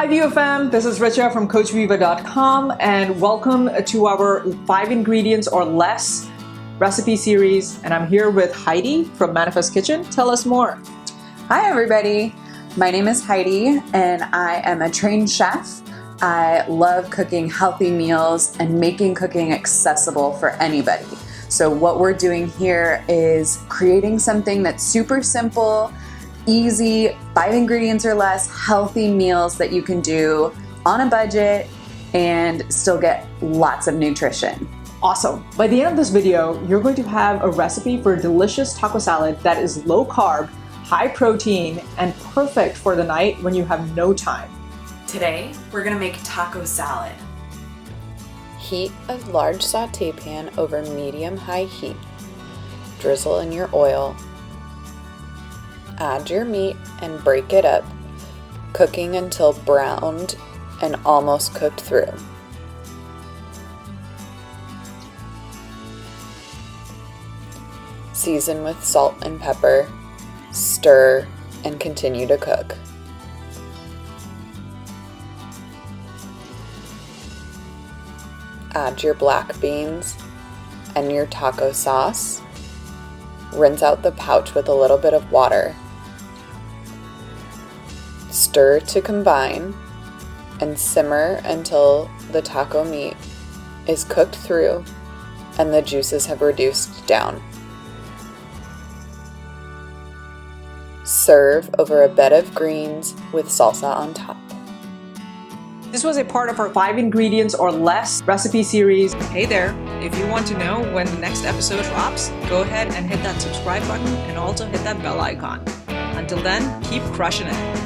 Hi VFM, this is Richa from CoachViva.com and welcome to our 5 ingredients or less recipe series. And I'm here with Heidi from Manifest Kitchen. Tell us more. Hi everybody, my name is Heidi and I am a trained chef. I love cooking healthy meals and making cooking accessible for anybody. So what we're doing here is creating something that's super simple, easy, 5 ingredients or less, healthy meals that you can do on a budget and still get lots of nutrition. Awesome. By the end of this video, you're going to have a recipe for a delicious taco salad that is low carb, high protein, and perfect for the night when you have no time. Today, we're gonna make taco salad. Heat a large sauté pan over medium-high heat. Drizzle in your oil. Add your meat and break it up, cooking until browned and almost cooked through. Season with salt and pepper, stir, and continue to cook. Add your black beans and your taco sauce. Rinse out the pouch with a little bit of water. Stir to combine and simmer until the taco meat is cooked through and the juices have reduced down. Serve over a bed of greens with salsa on top. This was a part of our 5 ingredients or less recipe series. Hey there, if you want to know when the next episode drops, go ahead and hit that subscribe button and also hit that bell icon. Until then, keep crushing it.